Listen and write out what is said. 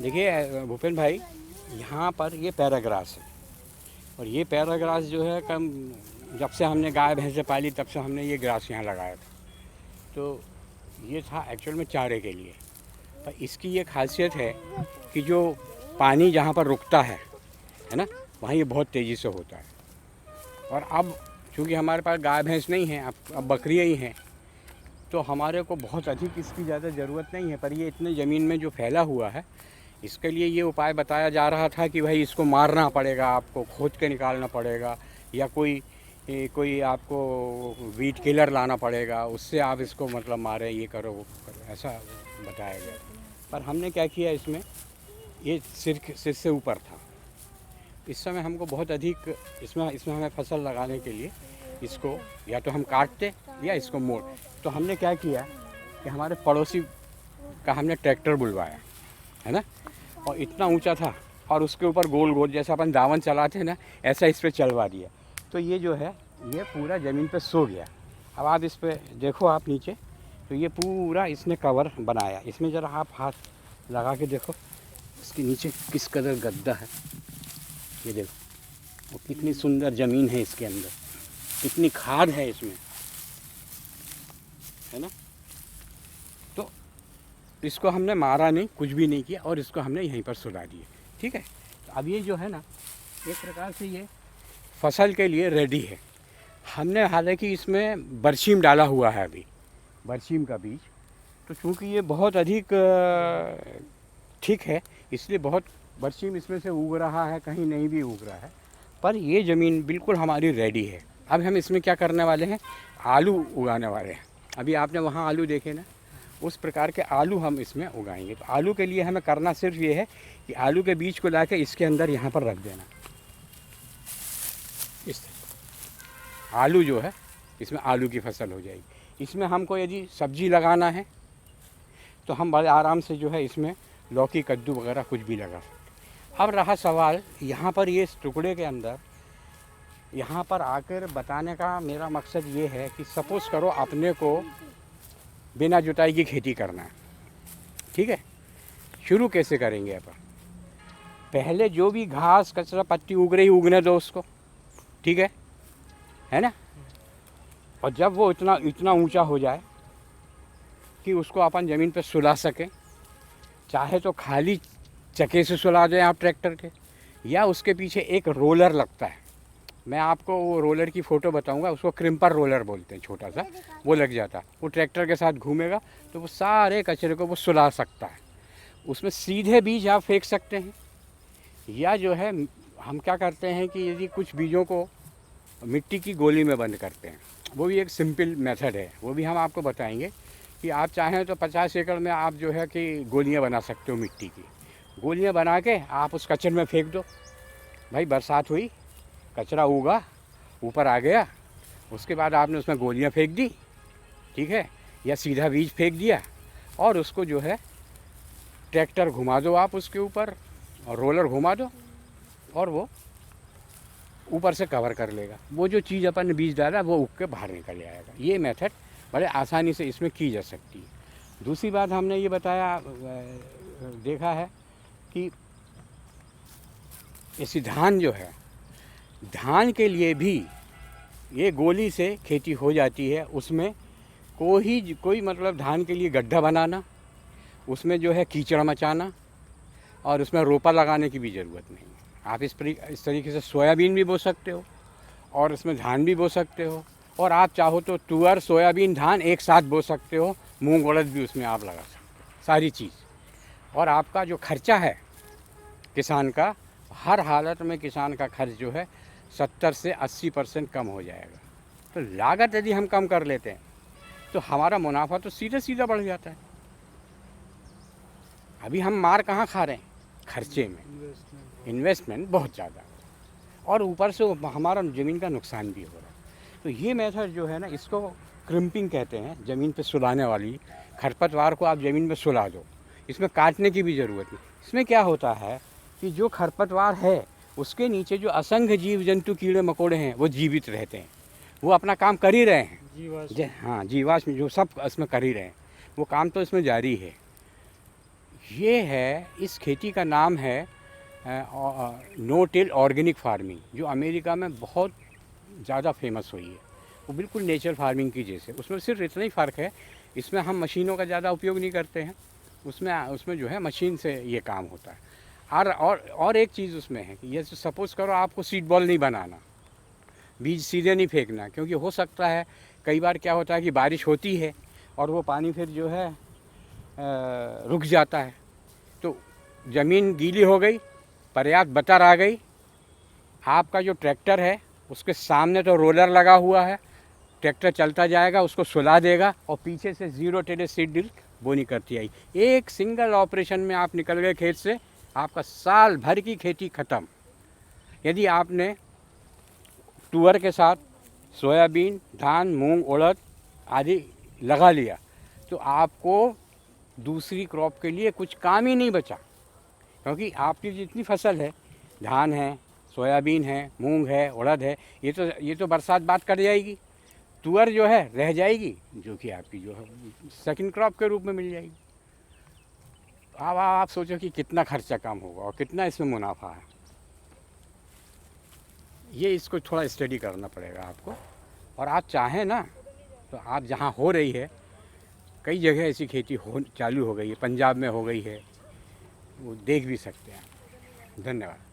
देखिए भूपेन भाई, यहाँ पर ये पैराग्रास है और ये पैराग्रास जो है कम जब से हमने गाय भैंसें पाली तब से हमने ये ग्रास यहाँ लगाया था। तो ये था एक्चुअल में चारे के लिए। पर इसकी ये खासियत है कि जो पानी जहाँ पर रुकता है ना, वहाँ ये बहुत तेज़ी से होता है। और अब चूँकि हमारे पास गाय भैंस नहीं है, अब बकरियाँ ही हैं, तो हमारे को बहुत अधिक इसकी ज़्यादा ज़रूरत नहीं है। पर ये इतने ज़मीन में जो फैला हुआ है, इसके लिए ये उपाय बताया जा रहा था कि भाई इसको मारना पड़ेगा, आपको खोद के निकालना पड़ेगा, या कोई आपको वीड किलर लाना पड़ेगा, उससे आप इसको मतलब मारें, ये करो वो करो, ऐसा बताया गया। पर हमने क्या किया, इसमें ये सिर से ऊपर था। इस समय हमको बहुत अधिक इसमें हमें फसल लगाने के लिए इसको या तो हम काटते या इसको मोड़। तो हमने क्या किया कि हमारे पड़ोसी का हमने ट्रैक्टर बुलवाया, है ना, और इतना ऊंचा था और उसके ऊपर गोल गोल जैसा अपन दावन चलाते हैं ना, ऐसा इस पर चलवा दिया। तो ये जो है ये पूरा ज़मीन पे सो गया। अब आप इस पर देखो, आप नीचे, तो ये पूरा इसने कवर बनाया। इसमें ज़रा आप हाथ लगा के देखो, इसके नीचे किस कदर गद्दा है, ये देखो, वो कितनी सुंदर ज़मीन है इसके अंदर, कितनी खाद है इसमें, है ना। तो इसको हमने मारा नहीं, कुछ भी नहीं किया, और इसको हमने यहीं पर सुला दिए, ठीक है। तो अब ये जो है ना, एक प्रकार से ये फसल के लिए रेडी है। हमने हालांकि इसमें बरसीम डाला हुआ है, अभी बरसीम का बीज। तो चूँकि ये बहुत अधिक ठीक है, इसलिए बहुत बरसीम इसमें से उग रहा है, कहीं नहीं भी उग रहा है। पर ये ज़मीन बिल्कुल हमारी रेडी है। अब हम इसमें क्या करने वाले हैं, आलू उगाने वाले हैं। अभी आपने वहाँ आलू देखे ना, उस प्रकार के आलू हम इसमें उगाएंगे। तो आलू के लिए हमें करना सिर्फ ये है कि आलू के बीज को लाके इसके अंदर यहाँ पर रख देना। इस आलू जो है, इसमें आलू की फसल हो जाएगी। इसमें हमको यदि सब्जी लगाना है तो हम बड़े आराम से जो है इसमें लौकी, कद्दू वगैरह कुछ भी लगा सकते। अब रहा सवाल यहाँ पर, ये इस टुकड़े के अंदर यहाँ पर आकर बताने का मेरा मकसद ये है कि सपोज़ करो अपने को बिना जुताई की खेती करना है, ठीक है। शुरू कैसे करेंगे अपन, पहले जो भी घास कचरा पत्ती उग रही उगने दो उसको, ठीक है ना। और जब वो इतना ऊंचा हो जाए कि उसको अपन ज़मीन पे सुला सकें, चाहे तो खाली चक्के से सुला दें आप ट्रैक्टर के, या उसके पीछे एक रोलर लगता है। मैं आपको वो रोलर की फ़ोटो बताऊंगा, उसको क्रिम्पर रोलर बोलते हैं, छोटा सा वो लग जाता है, वो ट्रैक्टर के साथ घूमेगा तो वो सारे कचरे को वो सुला सकता है। उसमें सीधे बीज आप फेंक सकते हैं, या जो है हम क्या करते हैं कि यदि कुछ बीजों को मिट्टी की गोली में बंद करते हैं, वो भी एक सिंपल मेथड है, वो भी हम आपको बताएंगे कि आप चाहें तो 50 एकड़ में आप जो है कि गोलियां बना सकते हो, मिट्टी की गोलियां बना के आप उस कचरे में फेंक दो। भाई बरसात हुई, कचरा उगा, ऊपर आ गया, उसके बाद आपने उसमें गोलियां फेंक दी, ठीक है, या सीधा बीज फेंक दिया, और उसको जो है ट्रैक्टर घुमा दो आप उसके ऊपर, और रोलर घुमा दो, और वो ऊपर से कवर कर लेगा। वो जो चीज़ अपन ने बीज डाला वो उग के बाहर निकल जाएगा। ये मेथड बड़े आसानी से इसमें की जा सकती है। दूसरी बात हमने ये बताया, देखा है कि इसी धान जो है, धान के लिए भी ये गोली से खेती हो जाती है। उसमें कोई मतलब धान के लिए गड्ढा बनाना, उसमें जो है कीचड़ मचाना, और उसमें रोपा लगाने की भी ज़रूरत नहीं है। आप इस तरीके से सोयाबीन भी बो सकते हो, और इसमें धान भी बो सकते हो, और आप चाहो तो तुअर, सोयाबीन, धान एक साथ बो सकते हो, मूंग उड़द भी उसमें आप लगा सकते हो, सारी चीज़। और आपका जो खर्चा है किसान का, हर हालत में किसान का खर्च जो है 70 से 80% कम हो जाएगा। तो लागत यदि हम कम कर लेते हैं तो हमारा मुनाफा तो सीधा बढ़ जाता है। अभी हम मार कहाँ खा रहे हैं, खर्चे में, इन्वेस्टमेंट बहुत ज़्यादा, और ऊपर से हमारा ज़मीन का नुकसान भी हो रहा है। तो ये मेथड जो है ना, इसको क्रिम्पिंग कहते हैं, ज़मीन पे सुलाने वाली। खरपतवार को आप ज़मीन में सुला दो, इसमें काटने की भी ज़रूरत नहीं। इसमें क्या होता है कि जो खरपतवार है उसके नीचे जो असंख्य जीव जंतु, कीड़े मकोड़े हैं, वो जीवित रहते हैं, वो अपना काम कर ही रहे हैं। हाँ, जीवाश्म जो सब इसमें कर ही रहे हैं, वो काम तो इसमें जारी है। ये है, इस खेती का नाम है नो टिल ऑर्गेनिक फार्मिंग, जो अमेरिका में बहुत ज़्यादा फेमस हुई है। वो बिल्कुल नेचर फार्मिंग की जैसे, उसमें सिर्फ इतना ही फ़र्क है, इसमें हम मशीनों का ज़्यादा उपयोग नहीं करते हैं, उसमें जो है मशीन से ये काम होता है। और एक चीज़ उसमें है कि ये सपोज़ करो आपको सीड बॉल नहीं बनाना, बीज सीधे नहीं फेंकना, क्योंकि हो सकता है कई बार क्या होता है कि बारिश होती है और वो पानी फिर जो है रुक जाता है, तो ज़मीन गीली हो गई, पर्याप्त बतर आ गई, आपका जो ट्रैक्टर है उसके सामने तो रोलर लगा हुआ है, ट्रैक्टर चलता जाएगा, उसको सुला देगा और पीछे से 0 टिल सीड ड्रिल बोनी करती आई। एक सिंगल ऑपरेशन में आप निकल गए खेत से, आपका साल भर की खेती ख़त्म। यदि आपने तुअर के साथ सोयाबीन, धान, मूंग, उड़द आदि लगा लिया तो आपको दूसरी क्रॉप के लिए कुछ काम ही नहीं बचा, क्योंकि आपकी जितनी फसल है, धान है, सोयाबीन है, मूंग है, उड़द है, ये तो बरसात बाद कट जाएगी। तुअर जो है रह जाएगी, जो कि आपकी जो है सेकंड क्रॉप के रूप में मिल जाएगी। अब आप सोचो कि कितना खर्चा कम होगा और कितना इसमें मुनाफा है। ये इसको थोड़ा स्टडी करना पड़ेगा आपको, और आप चाहें ना तो आप जहाँ हो रही है, कई जगह ऐसी खेती चालू हो गई है, पंजाब में हो गई है, वो देख भी सकते हैं। धन्यवाद।